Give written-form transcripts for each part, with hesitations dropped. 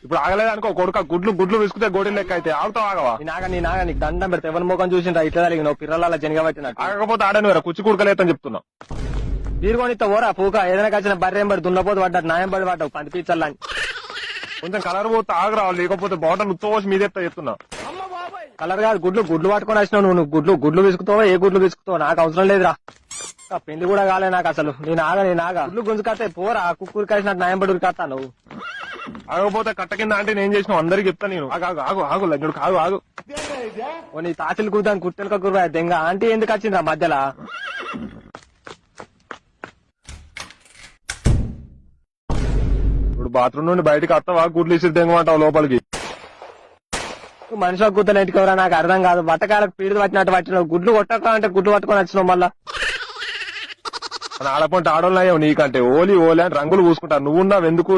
ఇప్పుడు ఆగలేదు అనుకో కొడుక గుడ్లు విసుకుతే గోడీలు లెక్క అయితే ఆగుతావు ఆగవా? నీ నాగా నీకు దండం పెడితే ఎవరి ముఖం చూసిండ్రా ఇట్లా కలిగి నువ్వు పిల్లల జనగబట్టినట్టు. ఆగకపోతే ఆడను వేరే కుచ్చి కుడకలేదని చెప్తున్నా. తీరుకొనిస్తా ఓరా పూక ఏదైనా కలిసిన బర్రెం పడి దున్నపోతు పడ్డాడు నాయం పడి పడ్డావు పంది పీచల్లని. కొంచెం కలర్ పోతే ఆగరావాలి, లేకపోతే బాటలు ఉత్తోసి మీదెత్తా చెప్తున్నా. కలర్ కాదు గుడ్లు పట్టుకొని వచ్చినావు నువ్వు గుడ్లు విసుకుతావో ఏ గుడ్లు విసుకుతావో నాకు అవసరం లేదురా. పెళ్లి కూడా కాలే నాకు అసలు. నేను ఆగా గుడ్లు గుంజుకతే పోరా కుక్కూరు కలిసినట్టు నాయం పడి ఉరికత్తా నువ్వు. ఆగపోతే కట్ట కింద అంటే నేను చేసిన అందరికి చెప్తా నేను. ఆగు లగ్గుడు ఆగు. ఓ నీ తాతలు కూర్దాని కుట్టెలక కుర్రా దెంగ ఆంటీ ఎందుకు వచ్చిందిరా మధ్యలో? ఇప్పుడు బాత్రూమ్ నుండి బయటకు వస్తావా గుడ్లు ఇసి తెంగమంటావు లోపలికి? మనిషి కూతురు ఇంటికి ఎవరా నాకు అర్థం కాదు. బట్టకాలకు పీడి పట్టినట్టు పట్టినావు. గుడ్లు కొట్టక అంటే గుడ్లు పట్టుకొని వచ్చినావు మళ్ళా. ఆడపంటే ఆడోళ్ళయ్యావు నీకంటే ఓలి అని రంగులు పూసుకుంటారు. నువ్వున్నావు ఎందుకు?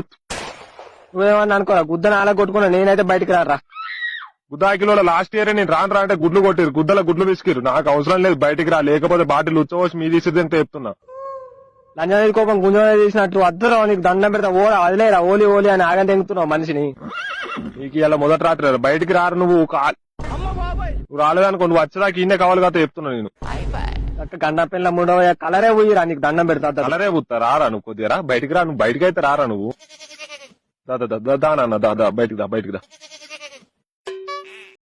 నువ్వేమన్నా అనుకోరా గుద్దను అలా కొట్టుకున్నా నేనైతే బయటికి రారా. గుద్దాకిలో లాస్ట్ ఇయర్ నేను రాను అంటే గుడ్లు కొట్టిరు, గుడ్లు విసికిరు. నాకు అవసరం లేదు బయటికి రా, లేకపోతే బాటిల్ ఉచ్చవచ్చి మీ తీసిద్దంటే చెప్తున్నా. లంజనేది కోపం గుంజనేది తీసినట్టు వద్దురా నీకు దండం పెడతా ఓరా వదిలేరా ఓలి అని ఆగని తెంగుతున్నావు మనిషిని. నీకు ఇలా మొదటి రాత్రి బయటికి రారు నువ్వు రాలేదనుకో, నువ్వు వచ్చేదాకా ఇన్నే కావాలి కదా చెప్తున్నా నేను. గండ పిల్ల మూడవ కలరే పోయిరా నీకు దండం పెడతా. కలరే పోతా రారా నువ్వు కొద్దిగా బయటికి రా, నువ్వు బయటకి అయితే రారా నువ్వు. దా బయటికి దా.